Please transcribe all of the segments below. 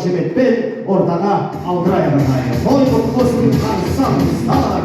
қошеметпен ортаға алдырайық ағайын. Той құтты болсын, қарсаңыздар.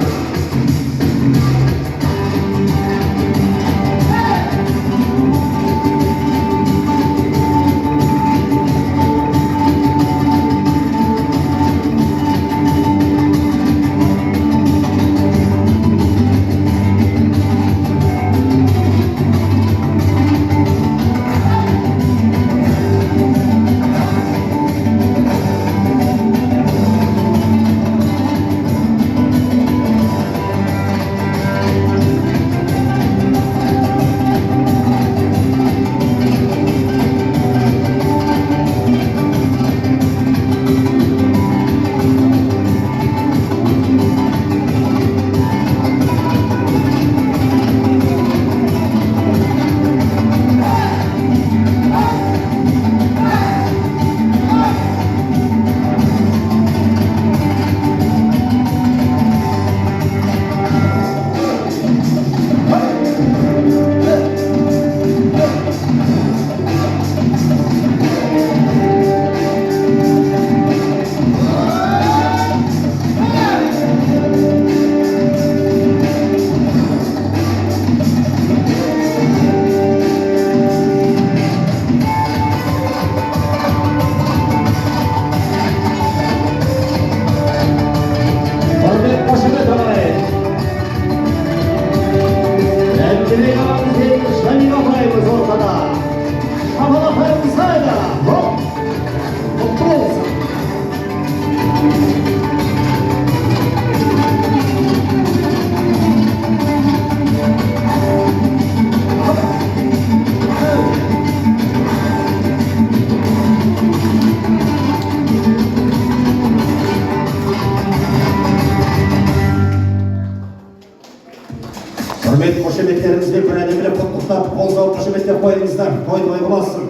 Қошеметтерімізбен бір әдемілеп құттықтап, қол соғып қошеметтер қойыңыздар, той болсын.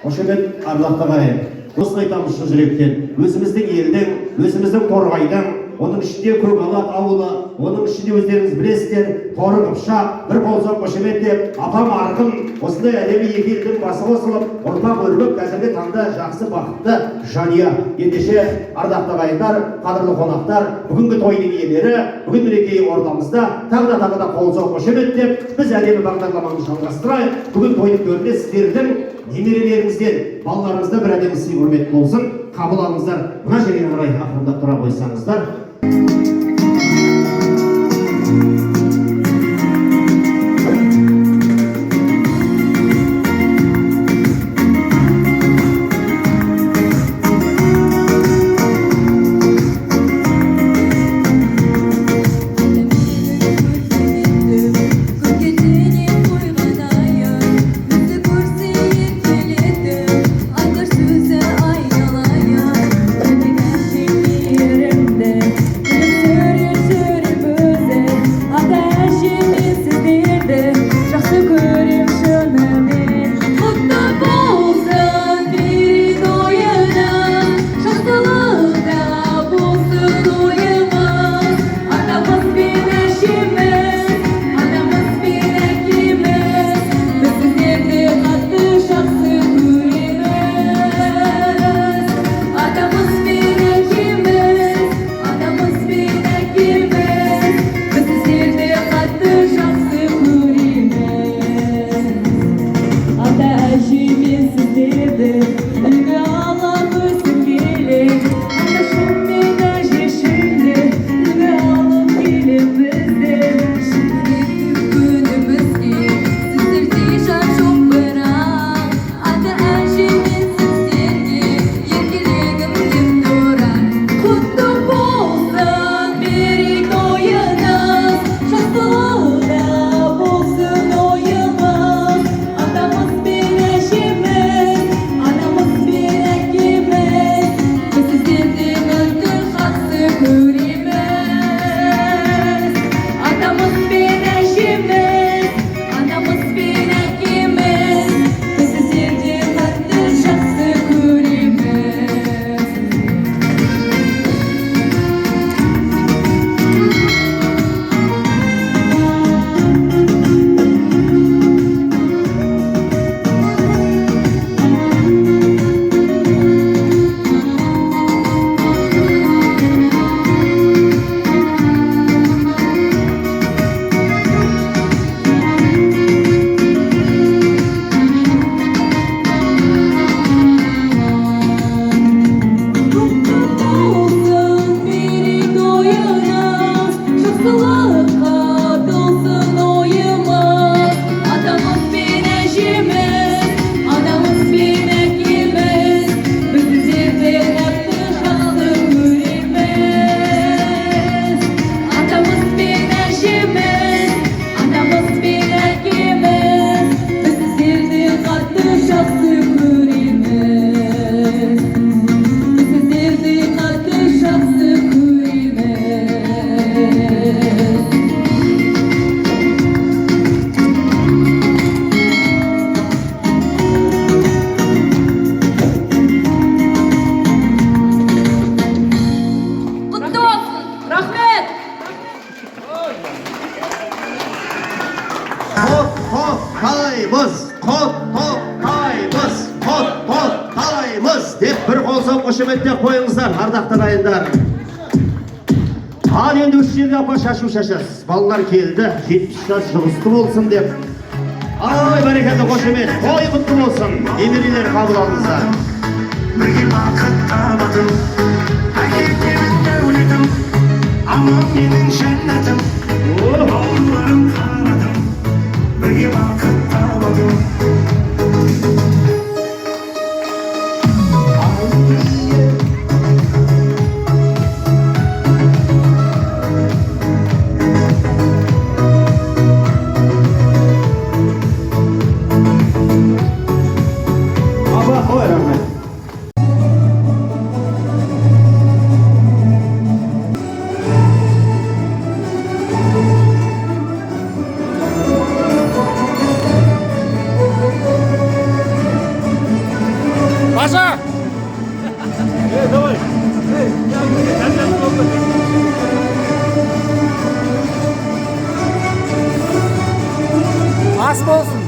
Қошемет ардақтап ағайын. Осыны айтамыз шын жүректен. Өзіміздің елдің, өзіміздің торғайдың, оның ішінде Көкалат ауылы, оның ішінде өздеріңіз білесіздер, Торы Қыпшақ, бір қол соғып қошемет деп, апам арқын, осындай әдемі екі елдің басы қосылып, ұрпақ өрбіп, қазіргі таңда жақсы бақытты жанұя. Ендеше ардақты ағайындар, қадірлі қонақтар, бүгінгі тойдың иелері, бүгін мерекеyi ортамызда тағы да қол соғып қошемет деп, біз әдемі бағдарламамызды жалғастырайық. Бүгін тойдың төрінде сіздердің немерелеріңізден, балаларыңызда бір әдемі сый құрмет болсын. Қабыл алыңыздар. Мына жерге қарай ақырындап тұра қойсаңыздар. Yerimde Bir qolsa qo'shimcha qo'yingizlar, ardoqli ағайындар. Al endi 3 yil yopa shashuv shashasiz. Bolalar keldi, 70 yosh yig'ishti bo'lsin deb. Ay barakatli qo'shimcha, to'y qutlu bo'lsin. Emiriler qabul olingizlar. Birga vaqt tabadım, haqiqatda o'ladim. Ammo mening jannatim, o'g'llarim qaradim. Birga vaqt tabadım. Паша! Давай! Ас болсын!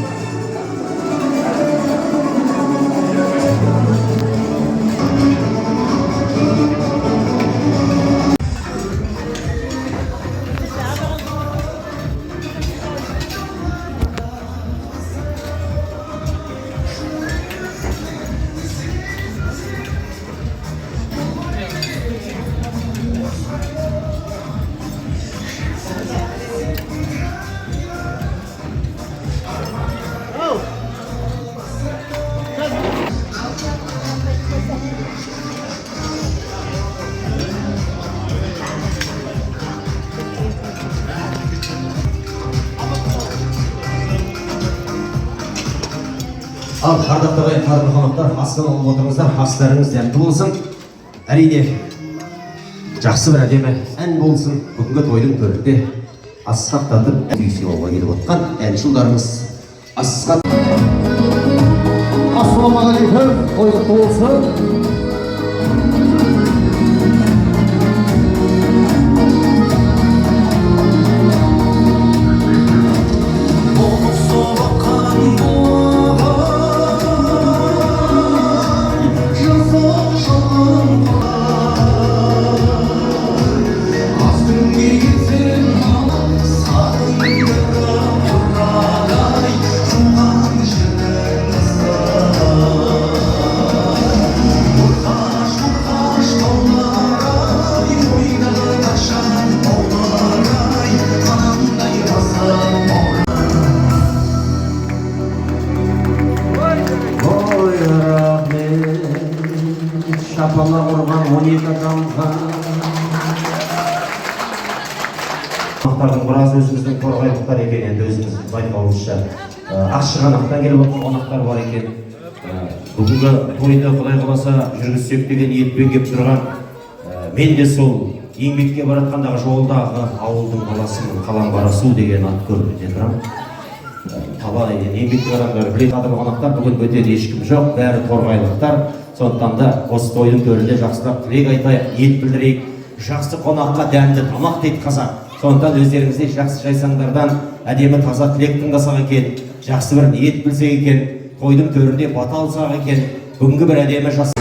Al ardoqli ағайын, qadrli qonaqlar, астан olib отырыңыздар, астарыңыз дәмді болсын. Әрине, жақсы бір әдемі ән болсын. Бүгінгі тойдың төрінде асқақтатып үй сыйлауға келіп отқан әншілдарымыз Асқат. Ассалаумағалейкум, той құтты болсын. Шапалақ ұрған 12 адамға. Қонақтардың біраз өзіміздің торғайлықтар екен, енді өзіміз байқауымызша. Ақшығанақтан келіп отқан қонақтар бар екен. Бүгінгі тойды Құдай қаласа жүргізсек деген ниетпен келіп тұрған. Мен де сол еңбекке баратқандағы жолдағы ауылдың баласымын, Қаламқарасу деген ат көріп кете тұрамын. Талай еңбекке баратқандар білетін қадірлі қонақтар, бүгін бөтен ешкім жоқ, бәрі торғайлықтар. Сондықтан да осы тойдың төрінде жақсылап тілек айтайық, ниет білдірейік. Жақсы қонаққа дәмді тамақ дейді қазақ. Сондықтан өздеріңізде жақсы жайсаңдардан әдемі таза тілек тыңдасақ екен, жақсы бір ниет білсек екен, тойдың төрінде бата алсақ екен, бүгінгі бір әдемі жас.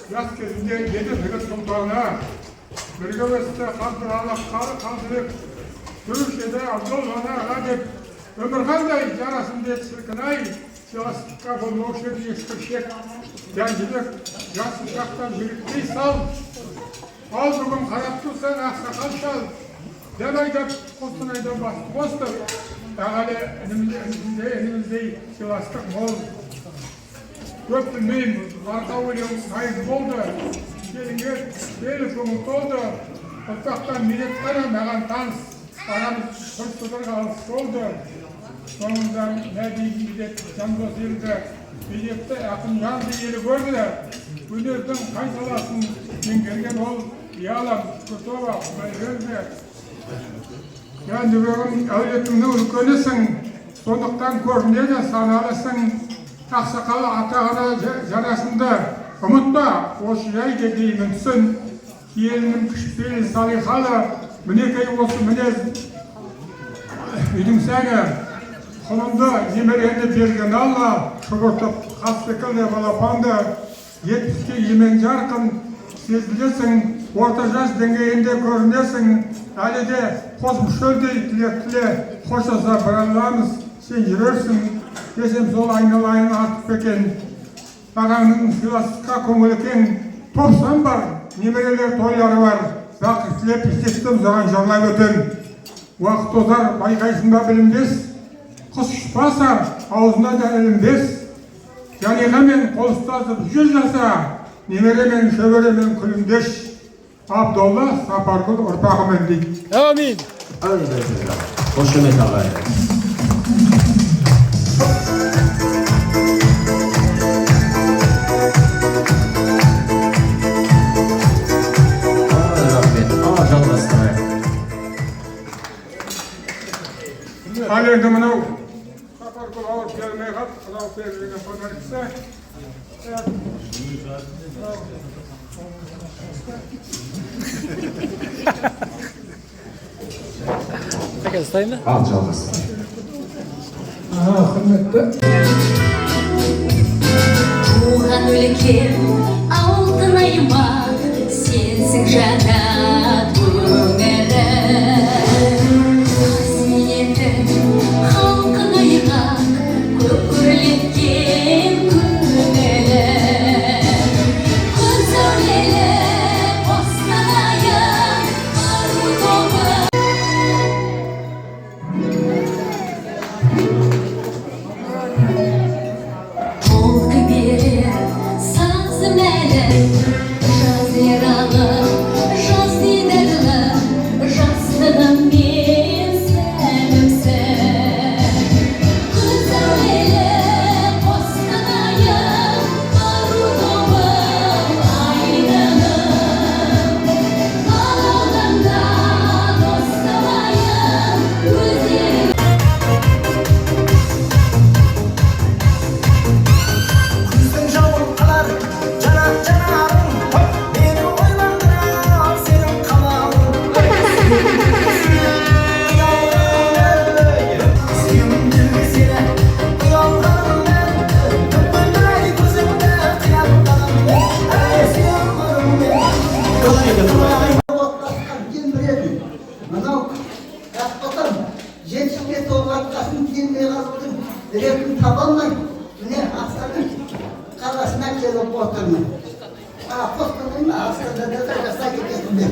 Yaz кезінде еді жігіт сұлтаны бірге өсті қабдыралап қалдырып көрушеді абдолланы аға деп өмірқандай жарасын деді шіркін-ай сыйластыққа болмаушы еді ешбір шек дәнжілік жасы шақтан жіліктей сал ал бүгін қарап тұрсаң ақсақал шал дәл айдап қостанайдан басты қосты ағалы ініміздей сыйластық мол көп білмеймін, арқа өлең сайыз болды, келінге белі көңіл толды, ұлтақтан милет қана маған таныс, арамыз құр алыс болды. Соңында мәдейді милет жандос елді, билетті ақын жанды елі көрді. Өнердің қай саласын меңгерген ол, Yalan, kutuba, bayılma. Yani bugün evletinde ülkelisin, sonuçtan görünce sanalısın, aksakalı atağına janasında. Umutma, o şirey dediği mümkün, kielinin kışpili salikalı, münekey olsun münez, üdüm sene, sonunda yemeğinde bergen Allah, şukurtup, kastıkılı balapanda, 70'ke yemen jarkın, sezilesin, orta yaş dengeyinde görünesin, ailede kozmuşöldey tilekle, hoşasa barallamız, sen yürürsün, desem sol aynalayın artık beken, Ağanın filasika koңылeken topsan бар, немерелер тойлары бар, бақыт тілеп істестім заған жарлап өтен. Уақыт озар, байқайсың ба білінбес, құс ұшпаса, аузына да ілінбес. Жаниғамен қол ұстасып жүз жаса, немеремен шөберемен күлімдеш. Абдолла Сапаргүл ұрпағымен дейді. Amin. Қошемет ағай. Ал енді мынау Сапаргүл ауыр келмей қалып, мынау перзеге қонарса. Tekrar sayın mı? Al çalmasın. Туған өлкем алтын аймақ сенсің жанат өңірім қасиетің халқың айғақ көп көрлеткен көңілім күн сәулелі қостанайым ару тобы Толқы берер сазым әлі Жаз ералы, жаз дидарлы Жастығым мен сәлімсің Күн сәулелі қостанайым Ару тобым айдыным Қалауымда досталайым Өздерің Күздің жауын қалар, жанарың Мені ойландырар сенің қалауың Сүйімділге сені ұялғаныммен Көппілдай көзімді қиялдағаныммен Әй сүйіміріммен Отбасқан келміреді. Мынау жақтатан жетістікке толғатқасын келмей қалудың ретін таба алмай, міне Астана қаласына келіп отырмын. Қостанай ма, Астанада да жасай кетесің бе?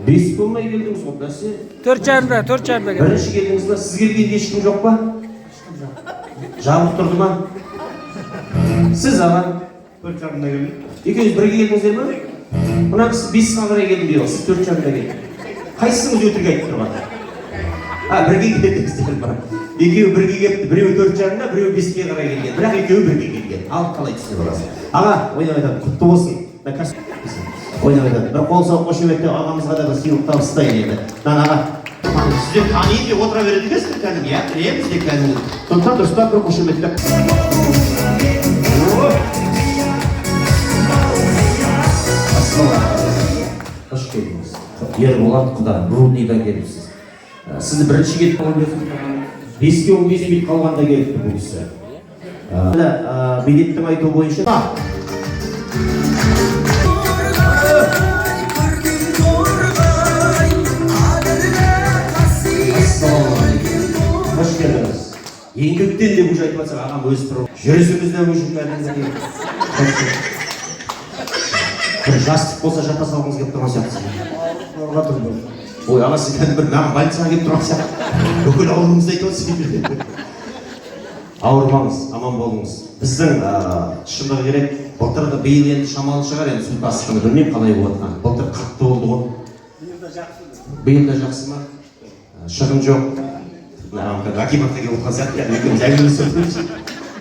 Бес болмай келдіңіз ғой, бәсе? 4,5'da geldi. Бірінші келдіңіз ба, сіз келгенде ешкім жоқ па? Жабық тұрды ма? Сіз ағам? 4,5'da келдім. Екеуіңіз бірге келдіңіздер ме? Мына кісі 5'қа қарай келдім дейді, сіз 4,5'да келдім. Қайсыңыз өтірік айтып тұрған? Бірге келдіңіздер ма? Екеуі бірге келіпті, біреуі 4,5'да, біреуі 5'ке қарай келген. Бірақ екеуі бірге келген. Ал қалай түсіне боласың? Аға, ойнап айтады, құтты болсын. Ойнап айтады, бір қол соғып қошеметте ағамызға да сыйлық табыстайын енді. Аға, сіздер таниын деп отыра береді екенсіздер кәдімгі, иә? Білеміз де кәдімгі. Сондықтан дұрыстап бір қошеметтеп. Қош келдіңіз. Ерболат Құда, Рудныйдан келіпсіз. Сізді бірінші келіп қалған кезіңіз, 5-ке 15 минут қалғанда келіпті бұл кісі. Билеттің айтуы бойынша. Қош келдіңіз. Еңбектен де бұл айтып жатсақ, ағам өз тұрып. Жүрісімізде өшіп кәдімгі. Бір жастық болса жата салғыңыз келіп тұрған сияқтысың. Ой, аға сіз кәдімгі бір маған больницаға келіп тұрған сияқты. Бүкіл ауруыңызды айтып отырсыз. Ауырмаңыз, аман болыңыз. Біздің шындығы керек, былтырғы биыл енді шамалы шығар, енді су тасқыны білмеймін қалай болып жатқан. Былтыр қатты болды ғой. Биыл да жақсы ма? Шығын жоқ. акиматқа келіп отқан сияқты екеуміз әңгімелесіп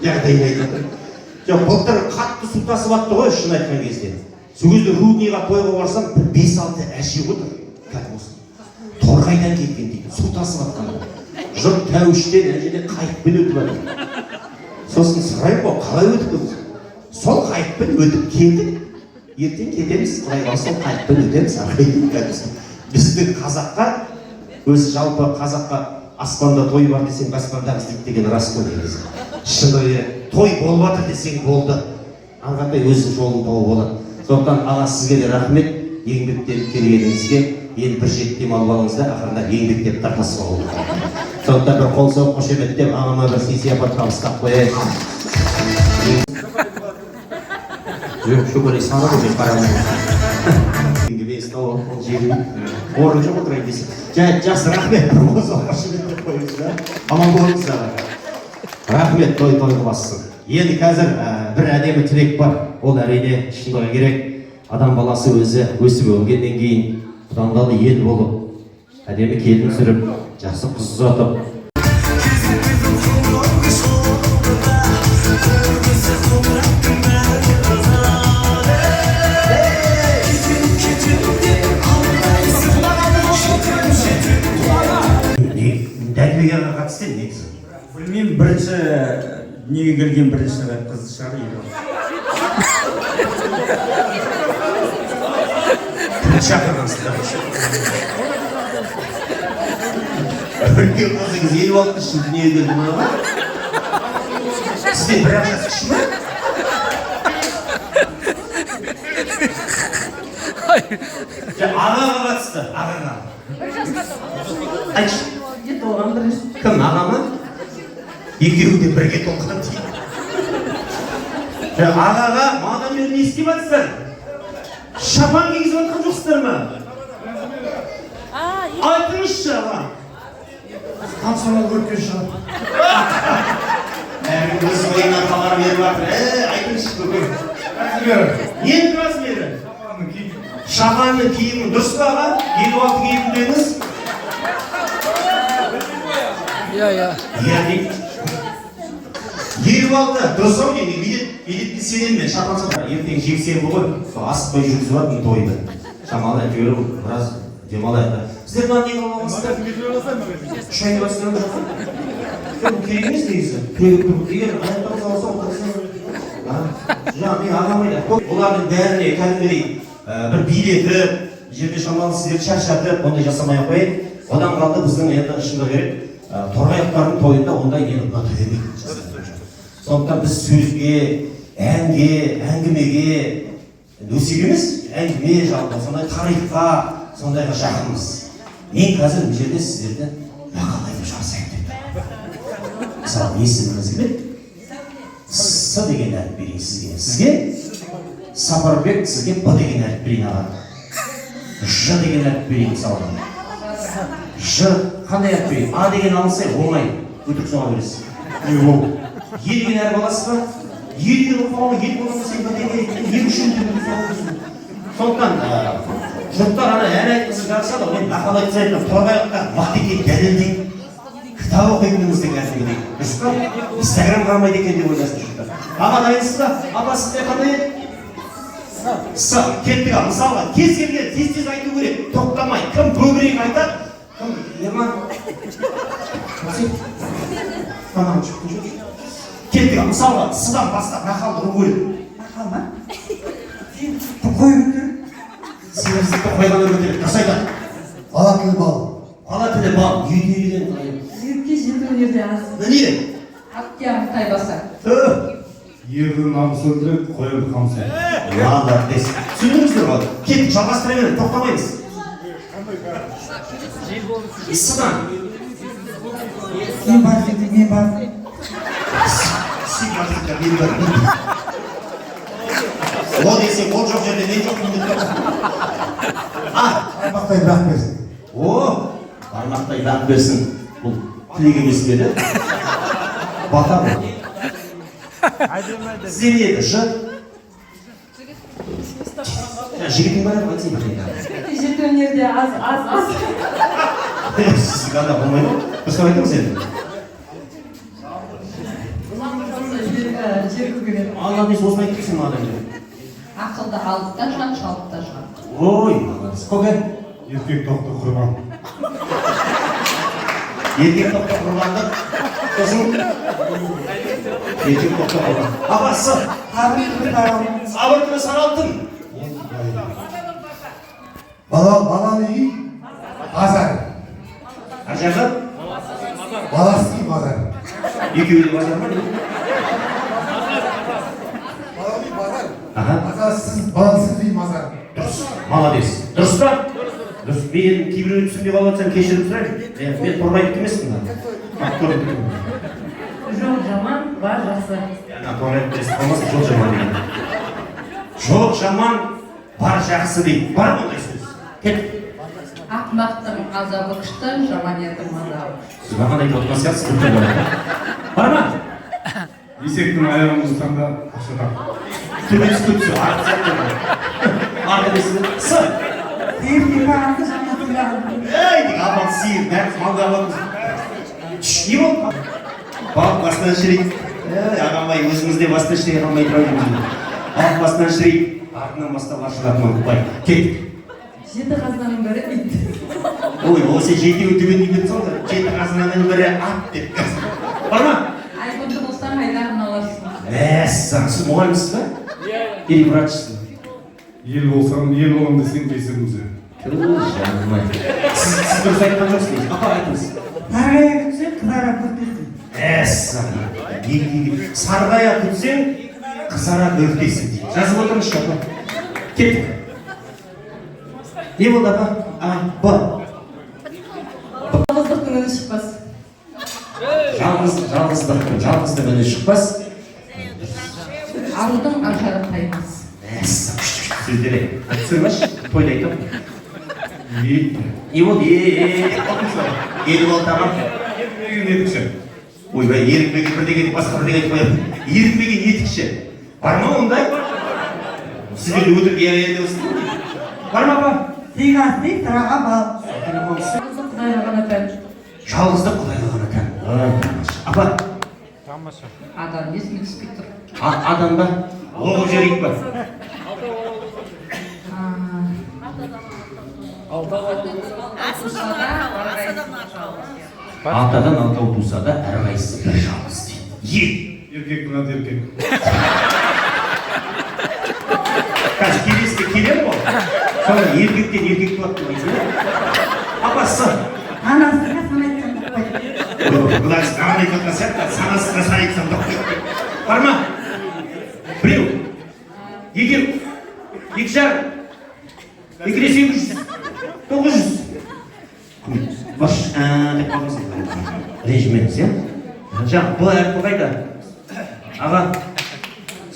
жағдайын айтып жатыр. Жоқ, былтыр қатты су тасып жатты ғой, шын айтқан кезде. Сол кезде Рудныйға тойға барсам, 5-6 әше отыр. Торғайдан келген дейді, су тасып жатқан. Жұрт тәуіштен әжеде қайықпен өтіп жатыр. Сосын сұраймын ғой, қалай өтіп кетті? Сол қайықпен өтіп келдік. Ертең кетеміз, құдай қаласа сол қайықпен өтеміз, біздің қазаққа, өзі жалпы қазаққа аспанда той бар десең, аспанда іздейді деген рас қой негізі. Шыны той болып жатыр десең болды. Аңғатай өзінің жолын тауып болады. Сондықтан аға сізге де рахмет, еңбектеніп келгеніңізге. Енді бір жеті демалып алыңызда, ақырында еңбектеп тартасыға болды. Сондықтан бір қол соғып қошеметтеп, ағама бір сый-сияпат табыстап қояйық. Жоқ, шөбірей саны ғой мен қарамын. Орын жоқ отырайын десең. Жақсы, рахмет, бір қол соғып қошеметтеп қойыңыз да. Аман болыңыз аға. Рахмет, той қыласың. Енді қазір бір әдемі тілек бар. Ол әрине шындығы керек. Адам баласы өзі өсіп өнгеннен кейін құдандалы ел болып, әдемі келін сүріп, жақсы қыз ұзатып. Дәлбегеға қатысты негізі? Білмеймін, бірінші дүниеге келген бірінші қыз шығар еді. Шақырғансыздар. Үлкен қызыңыз 56 жыл дүниеге келді ма? Сізден бір ақ жас кіші ма? Ағаға қатысты, ағаға. Айтшы. Кім, аға ма? Екеуі де бірге толған дейді. Ағаға маған не істеп жатсыздар? Шапан кигізіп жатқан жоқсыздар ма? Айтыңызшы аға. Қансонал көрткен шығар. Әрі өз ойынан хабар беріп жатыр. Айтыңызшы көкем. Енді размері? Шапанның киімі дұрыс па аға? 56 киімдеңіз? Ya. Yani 26 дұрыс ау деймін, билетті сенен мен шапан сатар. Ертең жексенбі ғой, асықпай жүргізіп жатырмын тойды. Шамалы әйтеуір біраз демалайық. Сіздер мынаны неге алмағансыздар? Шайын басынан жоқсың? Керек емес негізі. Егер аяқтан салса отырсың. Жаңа мен ағамайды. Олардың бәріне кәдімгідей бір билетіп, жерде шамалы сіздер шаршатып, ондай жасамай-ақ қояйық. Одан қалды біздің енді шындығы керек. Торғаяқтардың тойында ондай нені ұнату демейді. Сондықтан біз сөзге, әнге, әңгімеге, өсек емес, әңгіме жалпы, сондай тарихқа, сондайға жақынмыз. Мен қазір бұл жерде сіздерді мақал айтып жарысайын деп. Мысалы, есіміңіз кім еді? С деген әріп берейін сізге. Сізге Сапарбек, сізге Б деген әріп берейін аға. Ж деген әріп берейін мысалы. Ж қандай әріп берейін? А деген алынса оңай, өтірік соға бересіз. Е деген әріп аласыз ба? Е деген оқуға ел болмаса сен Б деген екі үшін деген соға бересіз. Сондықтан жұрттар ана ән айтқысы жарысады, мен мақал айтсайын, торғайлыққа мықты екен дәлелдейді. Кітап оқитынымызды кәсібі дұрыс па? Инстаграм қарамайды екен деп ойласын жұрттар. Аға дайынсыз ба? Апа сізде қандай еді? С. Кеттік ал, мысалға, кез келген тез айту керек, тоқтамай. Кім көбірек айтады? Кім? Ерлан? Кеттік ал, мысалға, С-дан бастап мақалды ұру керек. Мақал ма? Қой өтір. Сенімсіздікті қойғаны өтірік, дұрыс айтады. Ала тілі бал. Ала тілі бал, үйден Зерікке жету өнерде аз. не? Аттиян тайбаса. Ердің намысы өлтіреді, қойымды қамсы. Молодец. Түсіндіңіздер ғой? Кеттік, жалғастыра беремін, тоқтамаймыз. С-дан. Мен бар деді, мен бар. Сен артықта мен бар. О десең, ол жоқ жерде мен жоқпын деп тұр. Аймақтай бірақ берсін. О, бармақтай дақ берсін. Бұл тілек емес пе еді? Бата бұл. Сізде не еді? Ж? Жігітің бар еді, айтсайын. Жету өнерде аз. Сізге анда болмайды ма? дұрыстап айтамыз енді. Жер көгереді. Алла дейсі осыны айтып келсін маған енді. Ақылды алып та шығады, шалып та шығады. Ой, көке. еркек тоқты құрбан. Еркек тоқты құрбанды. Сосын еркек тоқты құрбан. Ағасы, сабыр күні саналтын. Баланы үй, базар. Ажағы? Баласы үй, базар. Екеуі де базар ма? Баланы үй, базар. Аха. Базарсыз, баласыз үй, базар. Дұрыс, молодец. Дұрыс па? Дұрыс. Мен кейбіреуді түсінбей қалып жатсам кешірім сұраймын. Мен торғайдық емеспін ба? Жол жаман, бар жақсы. Торғайдық емеспін, болмаса жол жаман деген. Жол жаман, бар жақсы дейді. Бар мұндай сөз. Кет. Ақымақтың азабы күшті, жаман ердің азабы. Сіз маған айтып отырған сияқтысыз. Бар ма? Есектің аяғын ұстанда ақша тап. Төбесі көпсі, арты сияқты. Арты бесі. Сы. Ей, дейін апан сиыр, бәріміз малға аламыз. Не болды? Балық басынан шірейді. Ағамай, өзімізде басынан шірей қалмай тұрайын. Балық басынан шірейді. Артынан бастап ашылатын ұмытпай. Кеттік. Жеті қазаның бірі ит. Ой, осы жетеуі түбен үйген соң да, жеті қазынаның бірі ат деп қазір. Бар ма? Айбынды болсаң айдағын аларсың. Мәссаған, сіз мұғалімсіз ба? Или врачсыз? Ел болсам, ел болам десең бесігімізі. Жаным-ай. Сіз дұрыс айтқан жоқсыз дейсіз. Апа айтыңыз. Сарғая күтсең, қызара көртесің. Мәссаған. Сарғая күтсең, қызара көртесің дейді. Жазып отырыңызшы апа. Кеттік. Не болды апа? Ба. Жалғыздықтың үні шықпас. Жалғыздың үні шықпас. Арудың ажары таймас. Мәссаған, күшті сөздер. Түсірмаш, тойда айтам. Не болды? Ел болды тағам. Ерікмеген етікші. Ойбай, ерікмеген бірдеңе деп басқа бірдеңе айтып қоямын. Ерікмеген етікші. Бар ма ондай? Сізбен өтірік енді өстім. Бар ма апа? Сыйғасың, тұраға бал. Жалғыздық құдайға ғана тән. Жалғыздық құдайға ғана тән. Апа, Адам есіме түспей тұр. адам ба? Оғып жөрейік ба? Алтадан алтау туса да, әрқайсысы бір жалғыз дейді. Еркектің аты еркек. Қазір келесіде келер ғой? Sonra еркектен еркек туады деп айтсын. Апасы. Анасына санайтсам деп қойды. Бұлар саған айтып отырған сияқты, санасына санайтсам деп қойды. Бар ма? Біреу. Егер 2,5, 2,800, 900. Баш, деп қалыңыз. Режимеңіз, иә? Жаңа, бұл әріпі қайда? Аға,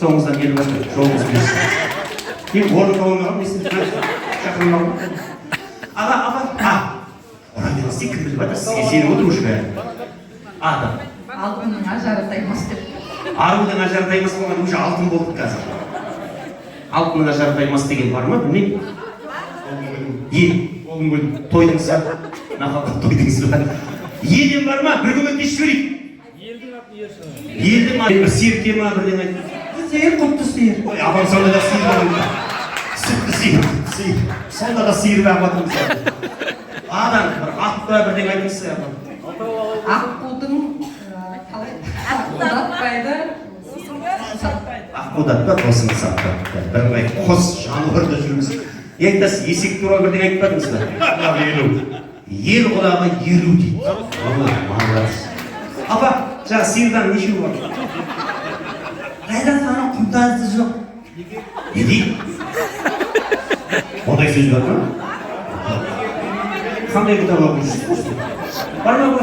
соңыңыздан келіп жатыр, жолыңыз білесіз. Мен орын қаламаған, несін шақырмаған. Аға, орамеласты кім біліп жатыр, сізге сеніп отыр уже бәрі. Адам. Алтынның ажары таймас деп. Арудың ажары таймас болған уже алтын болдық қазір. Алтынның ажары таймас деген бар ма? Білмеймін. Олым қойдым. Тойдыңыз ба? Нақалқат тойдыңыз ба? Елден бар ма? Bir көмектесіп жіберейік. Елдің аты бір сиырке ма бірден айтты. Сиыр құтты сиыр. Ой, апам сонда да сиыр бар. Сүтті сиыр. Сонда да сиыр бар апатымыз. Адам бір ат па бірден айтыңыз апам. Аққудың аққудатпайды. Аққудатпа тосын сатпайды. Бірыңғай қос жануарда жүрміз. Ектас есек туралы бірден айтпадыңыз ба? Ел құлағы елу дейді. Молодец. Апа, жаңа сиырдан нешеу бар? Қайда соның құмтазы жоқ. Не дейді? Ондай сөз бар ма? Қандай кітап оқып бар ма ба?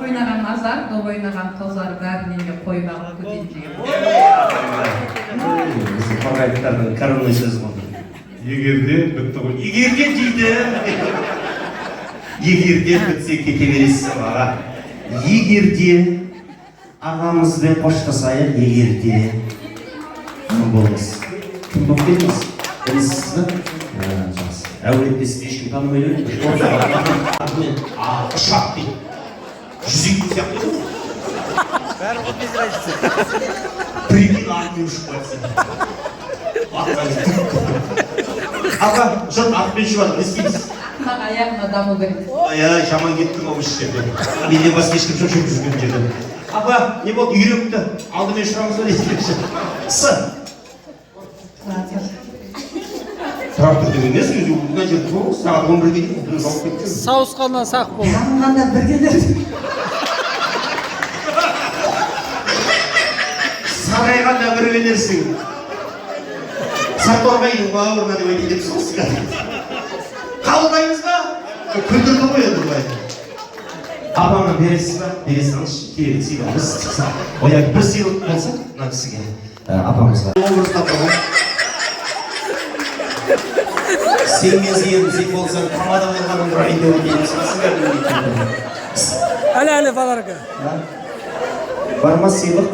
Ойнаған азар, доп ойнаған тозар бәрінен де қой бағып көтенжеген. Біздің қорғайтықтардың коронный сөзі болды. Егерде бітті ғой. Егерде дейді. Егерде бітсе кете бересіз аға. Егерде ағамызбен қоштасайық, егерде кім болыңыз? Кім болып келдіңіз? Білесіз ба? Жақсы. Әулетте сіз ешкім танымай жүреді. Ұшақ дейді. 100 сияқты еді ғой. Бәрі 15 лira ішті. Прикинь, атымен ұшып қайтса. Аға, жұрт атымен ұшып жатыр, не істейміз? Аяғына даму керек. Ай, жаман кеттім ау осы жерде. Менен басқа ешкім жоқ жүрген жерде. Аға, не болды, үйректі? Алдымен ұшырамыз ба десеңші. Трактор деген емес, өзі мына жерде жоқ, сағат 11-ге дейін бірін алып кеткен. Сауысқаннан сақ бол. Yanğanda bir gelir. Сарайғанда бір келерсің. Сарторғайдың бауырына деп айтайын деп соғысқа. Қабылдаймыз ба? Күлдірді ғой енді былай. Апаңа бересіз ба? Бере салыңызшы, керемет сыйлығымыз. Ояқ бір сыйлық болса, мына кісіге апамызға. Образда ғой. Сен мен сен болсаң, тамада болғанын ұрайын деп отырмын. Әлі баларға. Бар ма сыйлық?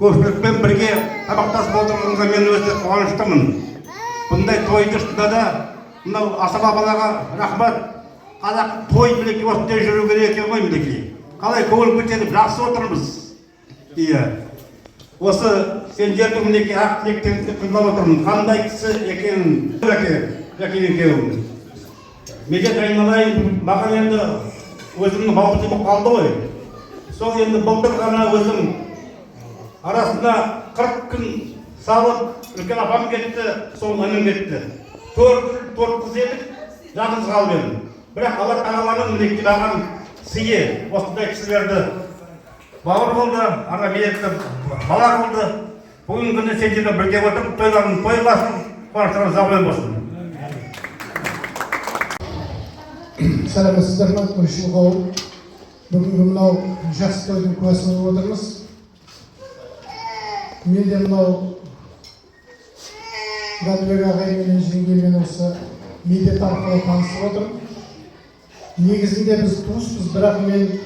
Көпшілікпен бірге табақтасып отырғанға мен өте қуаныштымын. Бұндай тойды шыдада, мынау асаба балаға рахмат. Қазақ той мінекей осындай жүру керек екен ғой мінекей. Қалай көңіл көтеріп жақсы отырмыз. Иә. Осы сендердің мінекей ақ тілектеріңді тыңдап отырмын. Қандай кісі екенін Жәке екеуің. Медет айналайын, маған енді өзімнің бауырды болып қалды ғой. Сол енді былтыр ғана өзім арасында 40 күн салып, үлкен апам кетті, сол інім кетті. 4 қыз едік, жалғыз қалып едім. Бірақ Алла тағаланың мінекей маған сыйы, осындай кісілерді бауыр қылды, ана Медетті бала қылды. Бүгінгі күні сендермен бірге отырып, тойларын тойласын, қуаныштарыңыз заумен болсын. Сәлеметсіздер ме, қойшыл қауым. Бүгінгі мынау жақсы тойдың куәсі болып отырмыз. Мен де мынау Радыбек ағай менен жеңгеймен осы Медет арқылы танысып отырмын. Негізінде біз туыспыз, бірақ мен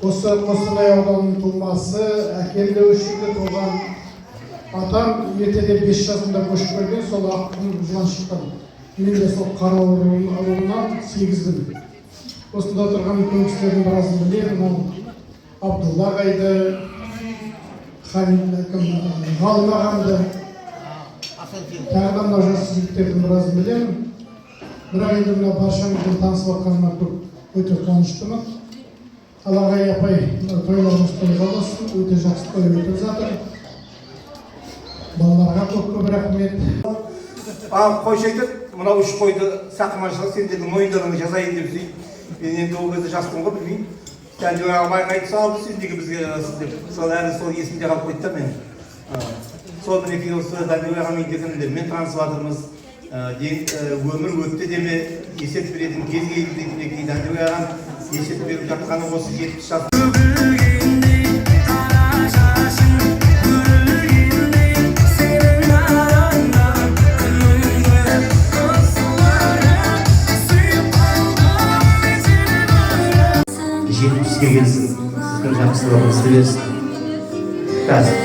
осы Қостанай ауданының тумасы, әкем де осы жерде туған. Атам ертеде 5 жасында көшіп келген, сол аққұм жылан шыққан. Мен де сол Қарауыл ауылынан 8-дім. Осында отырған үлкен кісілердің біразын білемін. Абдулла ағайды, Ғалым ағамды, тағы да мына жас жігіттердің біразын білемін. Бірақ енді мына баршаңызбен танысып жатқаныма өте қуаныштымын. Ал ағай апай тойларымыз тойға болсын, өте жақсы той өтіп жатыр. Балаларға көп рахмет. Қойшайды, мынау 3 қойды сақымашылық сендердің ойындарыңды жазайын деп сөйтіп. Мен енді ол кезде жастым ғой, білмеймін. Жәнжуар ағайға айтып салды сендегі бізге деп. Сол әлі сол есімде қалып қойды да мен. Сол мінекей осы Жәнжуар ағамен дегенде мен танысып жатырмыз. Өмір өтті деме есеп беретін кез келді деп мінекей Жәнжуар ағам есеп беріп жатқаны осы 70 жас. Сізге келсін, сіздің жақсылығыңызды берсін. Қазір.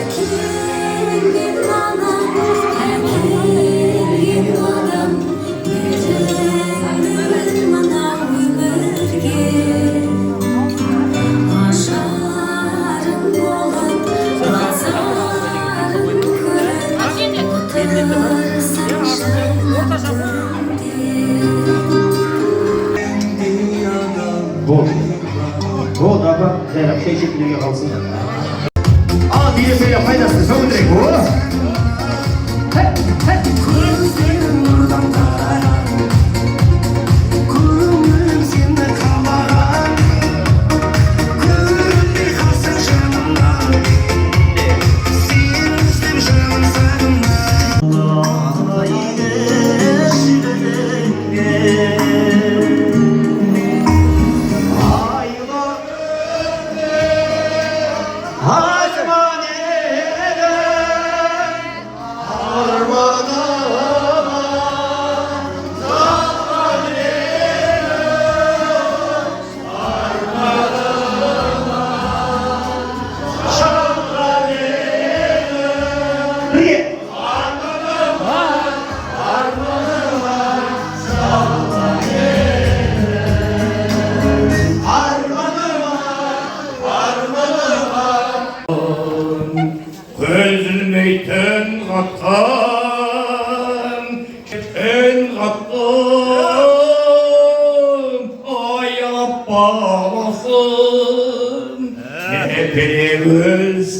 Болды апа, жайлап шай шекілуге қалсын. Ал бие сөйле пайдасыз, сөндірек, olsun hepimiz.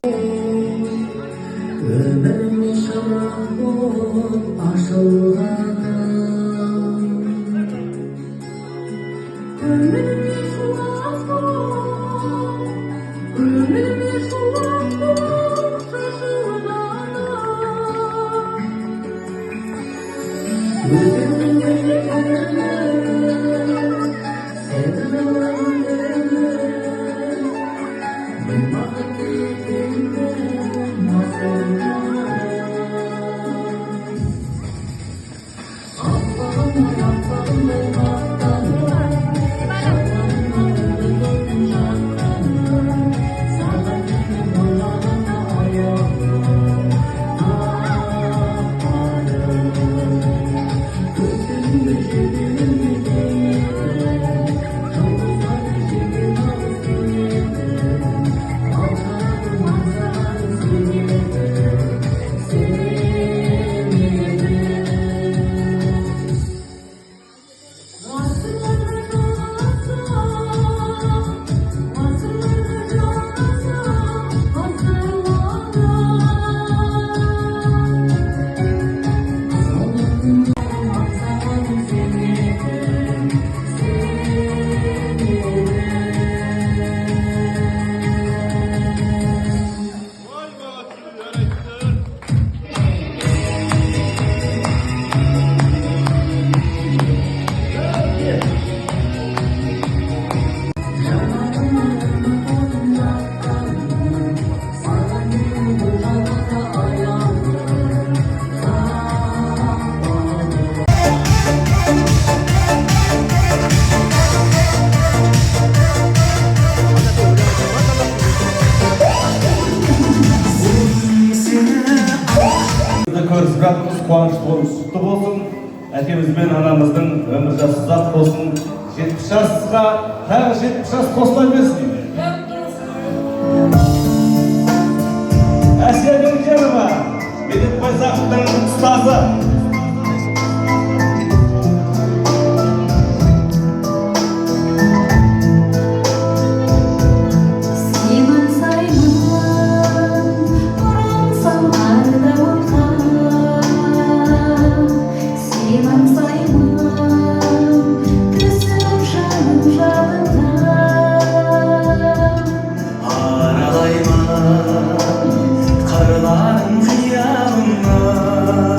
Көрісіп жатырмыз, қуанышты болсын, құтты болсын. Әкеміз бен анамыздың өмір жасы ұзақ болсын. 70 жасқа тағы 70 жас қосыла берсін. Әсия Бекжанова, Медет Байзақовтың ұстазы. Karıların kıyamından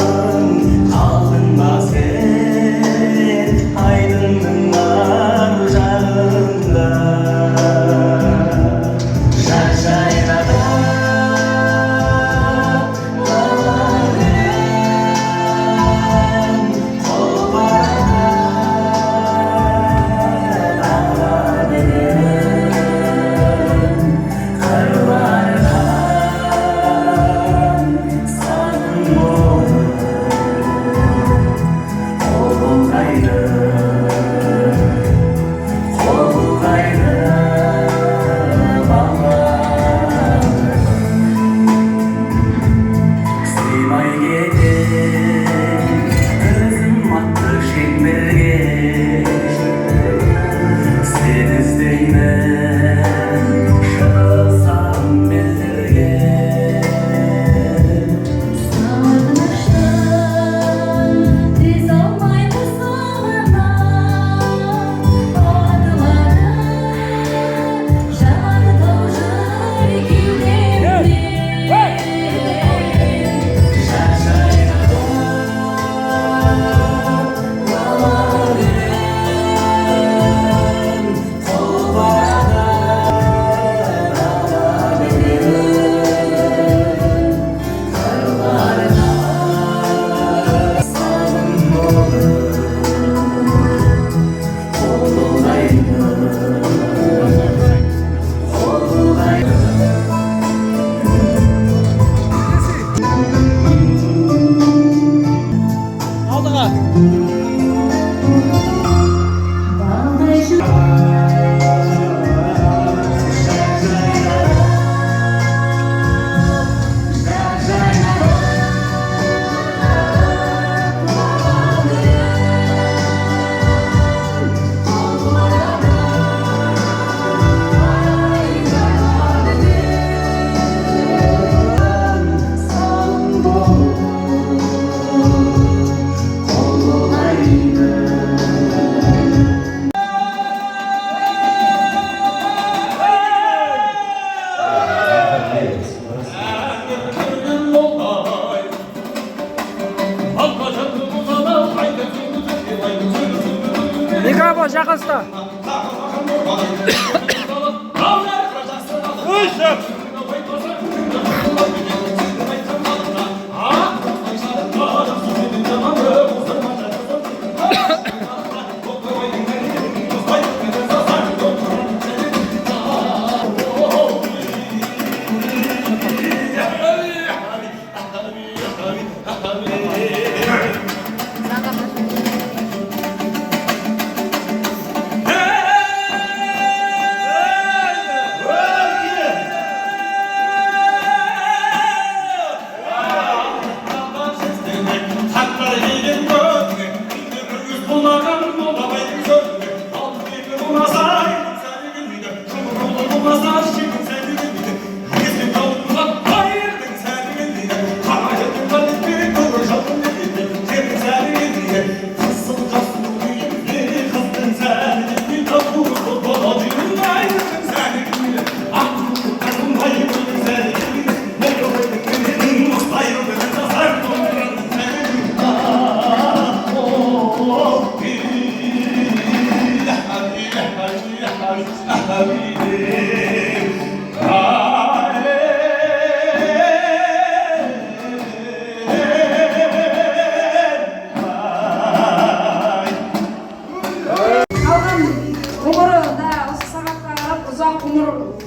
жақынста.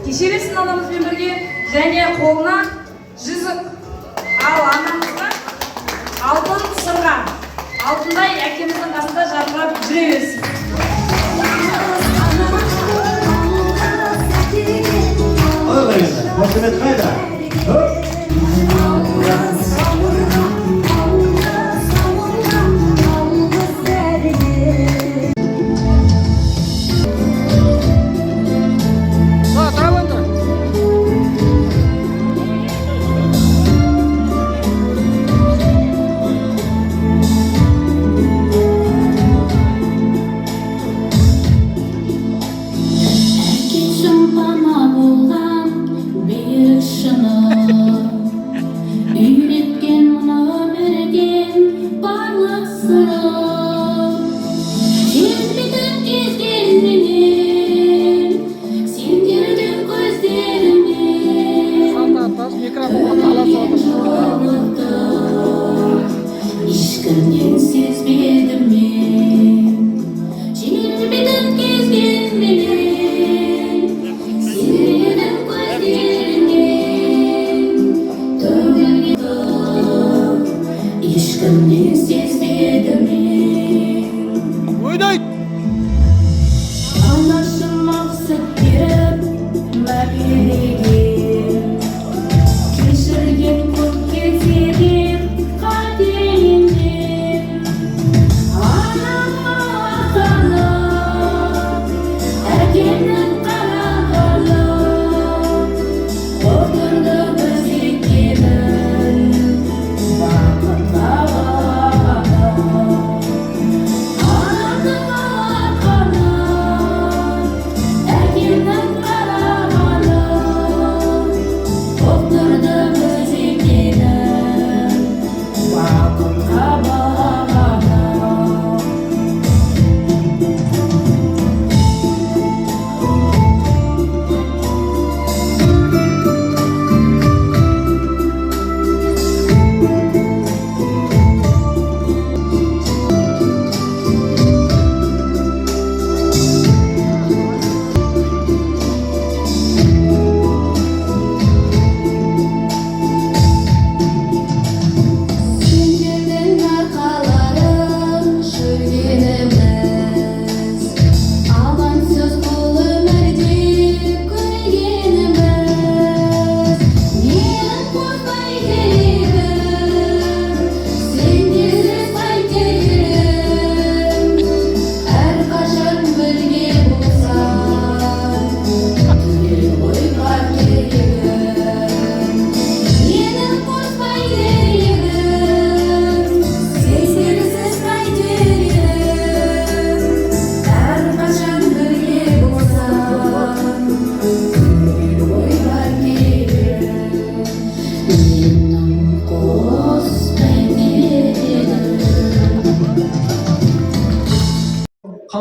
Кешересін анамызбен бірге және қолына жүзік, ал анамызға алтын сырға, алтындай әкеміздің қасында жарқырап жүре берсін. Hoşmet kayda.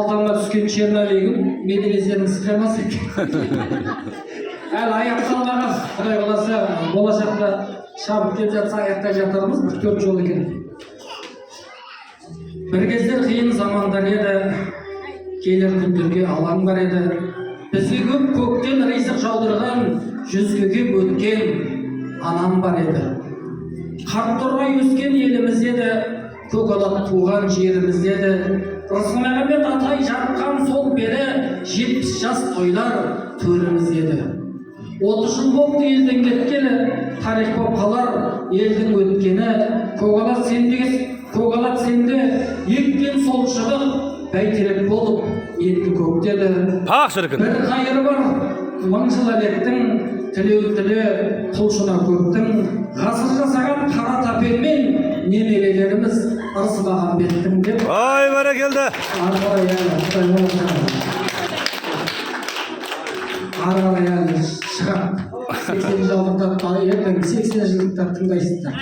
қалтама түскен чернолигім медресенің схемасы екен. Әлі аяқталмаған, Құдай қаласа болашақта шабыт келіп жатса аяқтай жатармыз, 4 жол екен. Бір кездер қиын замандар еді, келер күндерге алаң бар еді. Бізге көп көктен ризық жаудырған, жүзгеге өткен анам бар еді. Қарт торғай өскен еліміз еді, көкалап туған жеріміз еді. Рысмағамбет атай жатқан сол бері 70 жас тойлар төріміз еді. 30 жыл болды елден кеткелі, тарих боп қалар елдің өткені. Көкалат сенде еккен сол шыбық, бәйтерек болып енді көктеді. Бір қайыры бар, мың жыл әлектің, тілеу құлшына көптің. Ғасыр жасаған қара тапенмен немерелеріміз Рысмағамбеттің деп. Ай, бәрекелді. Ары әлі шығады. 80 жылдықтар, ертең 80 жылдықтар тыңдайсыздар.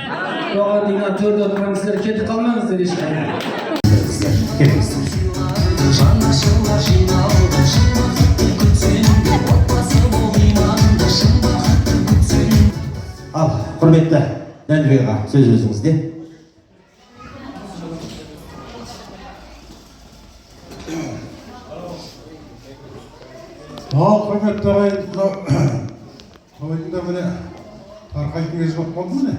Оған дейін 4 отырған кісілер кетіп қалмаңыздар ешқайда. Жанашырлар жиналды, шын бақытты күтсең, отбасы бол иманды, шын бақытты күтсең. Ал, құрметті Дәлбек аға, сөз өзіңізде. Құрметті ағайын, тойында міне тарқайтын кез болып қалды міне.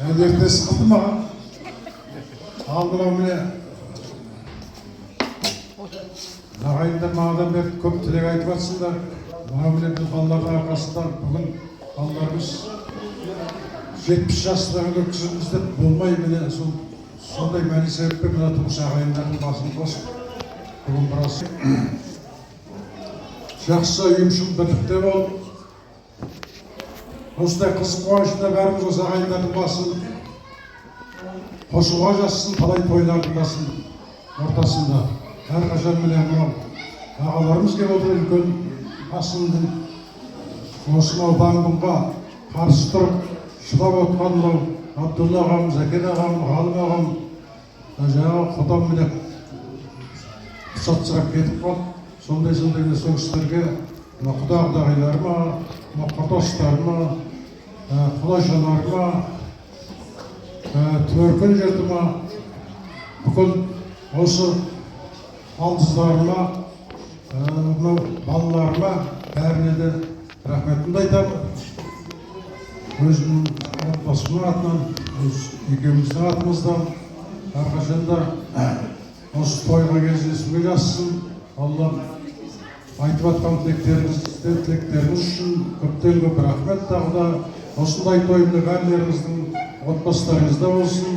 Әлі ертесі қылды маған. Алдыға міне ағайындар мағадан бері көп тілек айтып жатсыңдар. Маған міне біз балалардың арқасында бүгін балаларымыз 70 жастағы өткізіміз деп болмай міне сондай мәні себеппен мына туыс ағайындардың басын қосып бүгін біраз жақсы ұйымшыл бірлікте болып, осындай қызық қуанышында бәріміз осы ағайындардың басын қосуға жазсын, талай тойлардың басын ортасында. Әрқашан міне мынау ағаларымыз келіп отыр, үлкен асылдың осынау даңғылға қарсы тұрып шыдап отқан мынау Абдулла ағам, Зәкен ағам, Ғалым ағам, жаңағы құдам міне сатсырап кетіп қалды. Сондай сол кісілерге құда-құдағиларыма, құрдастарыма, құдашаларыма, төркін жұртыма, бүкіл осы алдыздарыма, балаларыма бәріне де рахметімді айтамын. Өзімнің отбасымның атынан, екеуміздің атымыздан әрқашанда осы тойға кездесуге жазсын. Алла айтып жатқан тілектеріңіз үшін көптен көп рахмет. Тағы да осындай тойымды бәрілеріңіздің отбасыларыңызда болсын.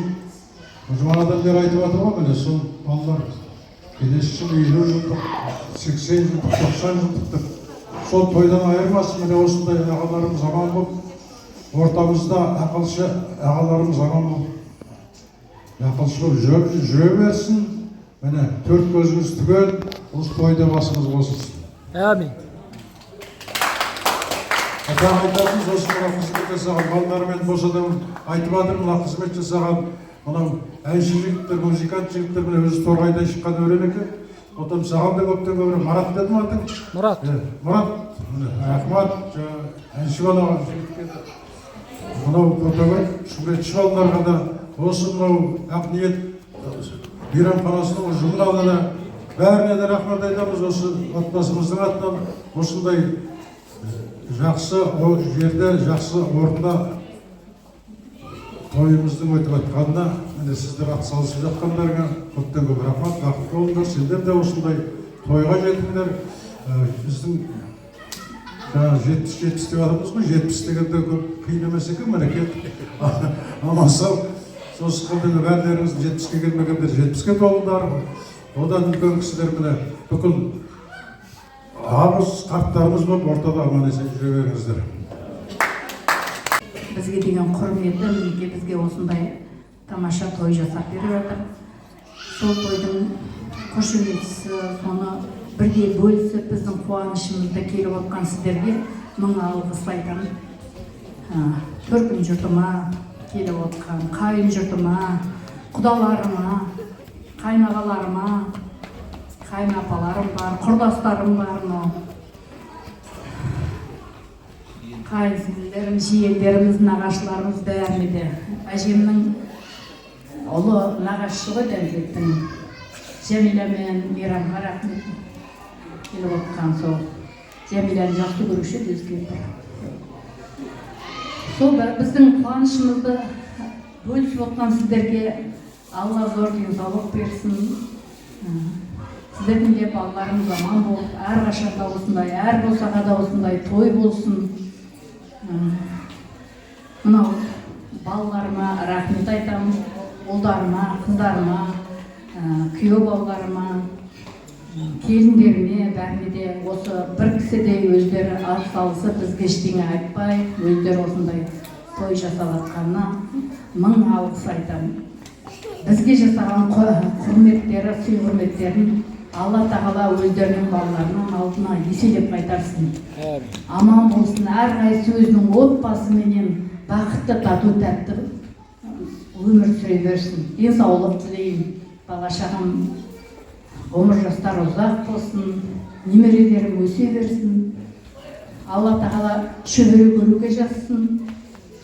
Жұманадан бері айтып жатыр ғой, міне сол балалар келесі жыл 50 жылдық, 80 жылдық, 90 жылдық деп сол тойдан айырмасын. Міне осындай ағаларымыз аман болып, ортамызда ақылшы ағаларымыз аман болып, ақылшы болып жүре берсін. Міне 4 көзіңіз түгел, осы тойда басыңыз қосылсын. Әмин. Айтатыныз осы мына қызмет жасаған балалармен болса да айтып жатыр, мына қызмет жасаған мынау әнші жігіттер, музыкант жігіттер міне өзі торғайдан шыққан өрен екен. Отам саған да көптен көбірек Марат деді ме атың? Мұрат. Мұрат, рахмат, әнші балаға жігітке. Мынау көптен суретші балаларға да осы мынау Ақниет мейрамханасының ұжымын алдына бәріне де рахмет айтамыз. Осы отбасымыздың атынан осындай жақсы жерде, жақсы орында тойымыздың өтіп жатқанына, міне сіздер атсалысып жатқандарыңа көптен көп рахмат, бақытты болыңдар. Сендер де осындай тойға жетіңдер. Біздің 70 деп адамыз ғой, 70 дегенде көп қиын емес екен, мінекей аман сау. Сосы қылдың бәрлеріңіздің 70-ке келмегендер 70-ке толыңдар. Одан үлкен кісілер міне бүкіл ағыз қарттарымыз болып ортада аман есен жүре беріңіздер. Бізге деген құрметі, мінекей бізге осындай тамаша той жасап беріп жатыр. Сол тойдың қошеметшісі, соны бірге бөлісіп біздің қуанышымызды келіп отқан сіздерге мың алғыс айтамын. Төркін жұртыма келіп отқан, қайын жұртыма, құдаларыма, қайнағаларыма, қайнапаларым бар, құрдастарым бар, мынау қайынсіңлілерім, жиендеріміз, нағашыларымыз бәріне де. Әжемнің ұлы нағашысы ғой Дәмзеттің. Жәмила мен Мейрамға рахмет. Келіп отқан сол. Жәмиланы жақсы көруші бізге. Сол біздің қуанышымызды бөлісіп отқан сіздерге Алла зор денсаулық берсін. Сіздердің де балаларыңыз аман болып, әрқашанда осындай, әр босағада осындай той болсын. Мынау балаларыма рахмет айтамын, ұлдарыма, қыздарыма, күйеу балаларыма, келіндеріме, бәріне де осы бір кісідей өздері атсалысып, бізге ештеңе айтпай, өздері осындай той жасап жатқанына мың алғыс айтамын. Бізге жасаған құрметтері, сый құрметтерін Алла тағала өздерінің балаларының алдына еселеп қайтарсын. Аман болсын, әрқайсысы өзінің отбасыменен бақытты, тату, тәтті өмір сүре берсін. Денсаулық тілеймін. Бала-шағам өмір жастары ұзақ болсын, немерелерім өсе берсін. Алла тағала шөбере көруге жазсын.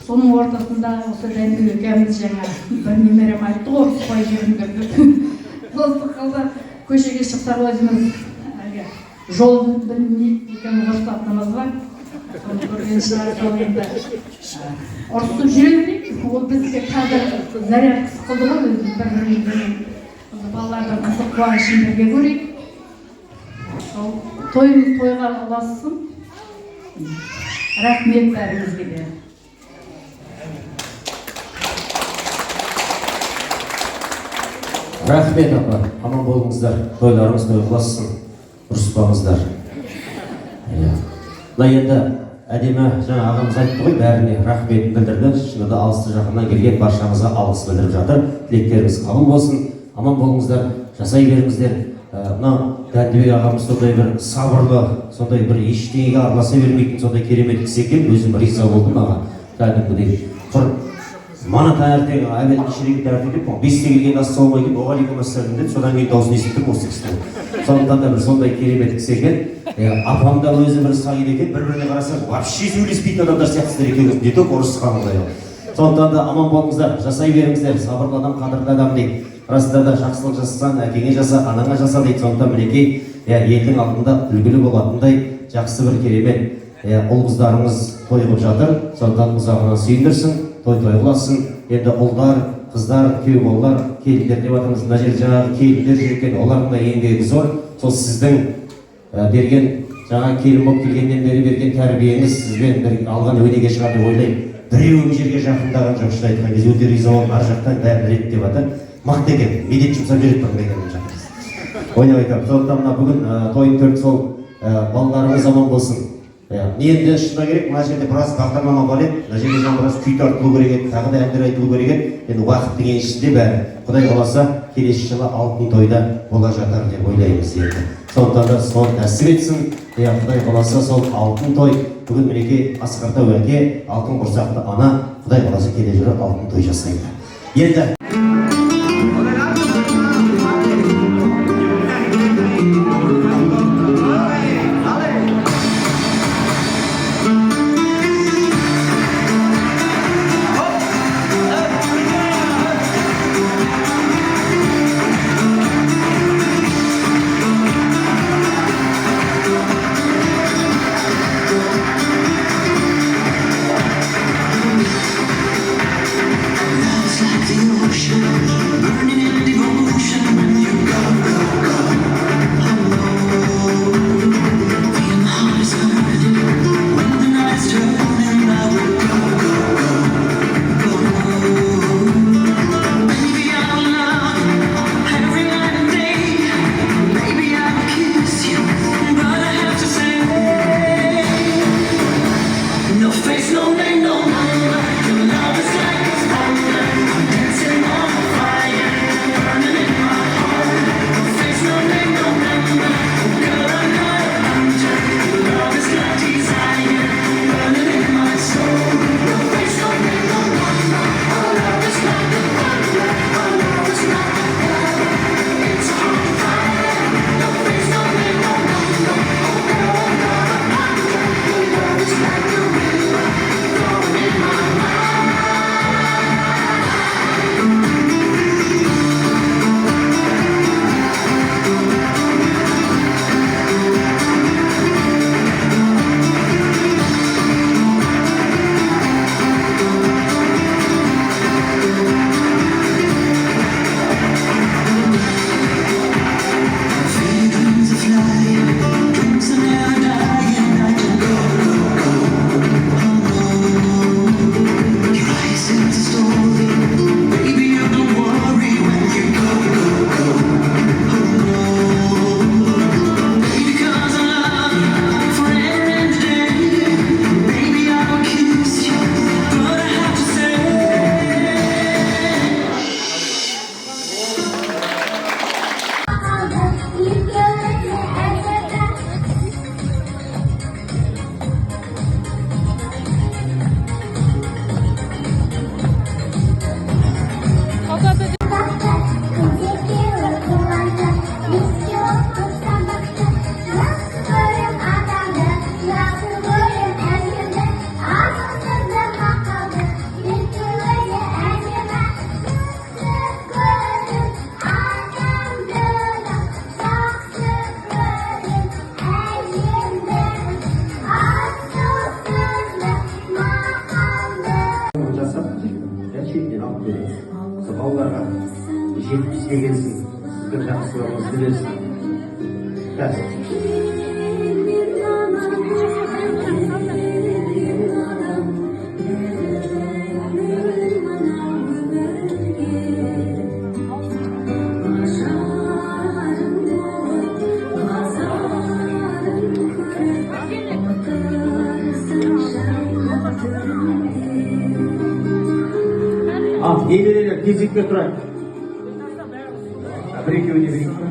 Соның ортасында осы Дәмбек екеуміз жаңа бір немерем айтты ғой, ұрыспай жүріңдер деп. Осы қалда көшеге шықсақ өзіміз жол білмейді екен, ұрысатынымыз бар. Соны көрген шығар, сол енді ұрысып жүре берейік. Ол бізге қазір заряд қылды ғой, өзіміз бір-бірімізбен балалардың қызық қуанышын бірге көрейік. Тойымыз тойға ұлассын. Рахмет бәрімізге де. Рахмет апа, аман болыңыздар, тойларыңыз той құлассын, ұрыспаңыздар. Мына енді әдемі жаңа ағамыз айтты ғой, бәріне рахметін білдірді. Шынында алысты жақыннан келген баршамызға алғыс білдіріп жатыр. Тілектеріңіз қабыл болсын, аман болыңыздар, жасай беріңіздер. Мына Дәндібек ағамыз сондай бір сабырлы, сондай бір ештеңеге араласа бермейтін сондай керемет кісі екен. Өзім риза болдым аға. Кәдімгідей құр мана таңертең әбет кешірегі тәртіп деп, 5-те келген ас салмай келіп, оғалейкум ассалам деді, содан кейін даусын естіп осы кісінің. Сондықтан да бір сондай керемет кісі екен. Апам да өзі бір сағид екен, бір-біріне қарасақ, вообще сөйлеспейтін адамдар сияқтысыздар екеуіңіз деді, ұрысқаныңдай. Сондықтан да аман болыңыздар, жасай беріңіздер, сабырлы адам, қадірлі адам дейді. Расында да жақсылық жасасаң, әкеңе жаса, анаңа жаса дейді. Сондықтан мінекей, елдің алдында үлгілі болатындай жақсы бір керемет ұл-қыздарыңыз той қылып жатыр. Сондықтан ұзағынан сүйіндірсін, той қыласын. Енді ұлдар, қыздар, күйеу балалар, келіндер деп жатырмыз. Мына жерде жаңағы келіндер жүр екен, олардың да еңбегі зор. Сол сіздің берген жаңа келін болып келгеннен бері берген тәрбиеңіз сізбен бір алған өнеге шығар деп ойлаймын. Біреуің жерге жақындаған жоқ, шын айтқан кезде өте риза болдым. Ар жақтан бәрі біледі деп жатыр. Мықты екен, медет жұмсап жүреді тұрмын екенін жатырмыз. Ойнап айтамын. Сондықтан мына бүгін тойын төрт сол балаларыңыз аман болсын. Енді шыны керек, мына жерде біраз бағдарлама бар еді, мына жерде біраз күй тартылу керек еді, тағы да әндер айтылу керек еді. Енді уақыттың еншісінде бәрі, Құдай қаласа, келесі жылы алтын тойда бола жатар деп ойлаймыз енді. Сондықтан да соны нәсіп етсін. Құдай қаласа сол алтын той, бүгін мінекей Асқартау әке, алтын құрсақты ана, Құдай қаласа келе жүріп алтын той жасайды. Енді Love's like the ocean. келсін. Сіздер жақсы сұрағыңызды білесіз. Немерелер кезекке тұрады. Бір екеуіне бір екеуіне.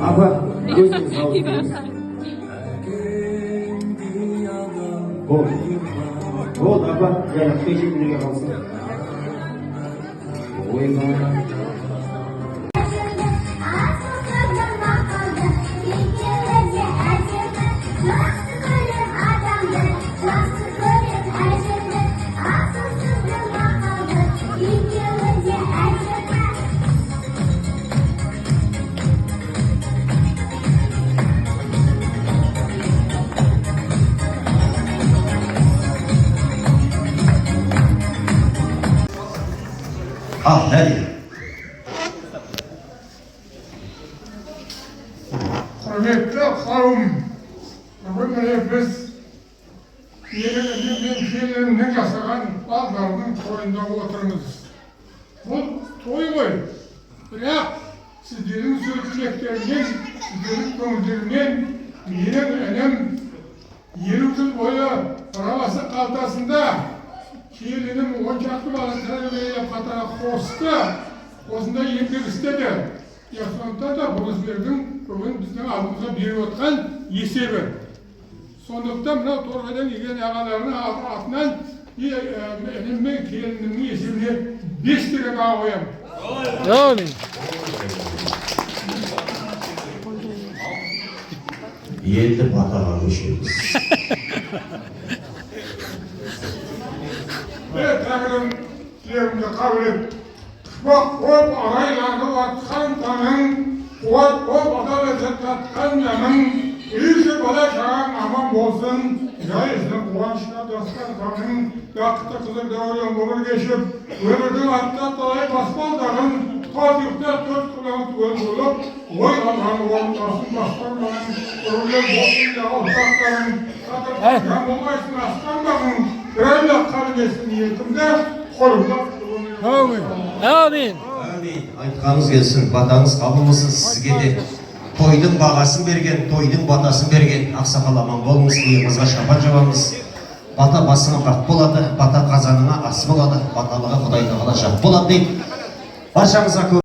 Апа, көзіңіз алып Бол, апа, жаңа кешекіліге қалсын. Ойға. Hadi. Құрметті қауым, бүгін міне біз еліміздің келіннің жасаған балдарының тойында отырмыз. Бұл той ғой, бірақ сіздердің сөз тілектерінен, сіздердің көңілдерінен менің інім 50 жыл бойы правасы қалтасында келінім 10 шақты баланы тәрбиелеп қатарға қосты, осында еңбек істеді. Сондықтан да бұл біздердің бүгін біздің алдымызға беріп отқан есебі. Сондықтан мынау торғайдан келген ағаларының атынан інім мен келінімнің есебіне 5 деген баға қоямын. Енді батаға көшеміз. Тәңірім тілегімді қабыл ет. Тұшпақ көп арайланып атқан таңың, қуат көп адалет татқан жаның, үйші бала шағаң аман болсын, жайсың қуанышқа дастан таңың, бақытты қызыр дәурен ғұмыр кешіп, өмірдің атта талай баспалдағын, Fatih'te 4 kılan tuğel olup, oy Allah'ın ortasın bastarların, örülen boşuyla ortakların, yan olmaysın aslanların, evlat kardeşin niyetimde, kolumda Amin. Amin. Айтқаныңыз келсін, батаңыз қабыл болсын. Сізге де тойдың бағасын берген, тойдың батасын берген ақсақал аман болыңыз, иығыңызға шапан жабамыз. Бата басыңа бақ болады, бата қазаныңа ас болады, баталыға Құдай тағала жақ болады дейді. Баршаңызға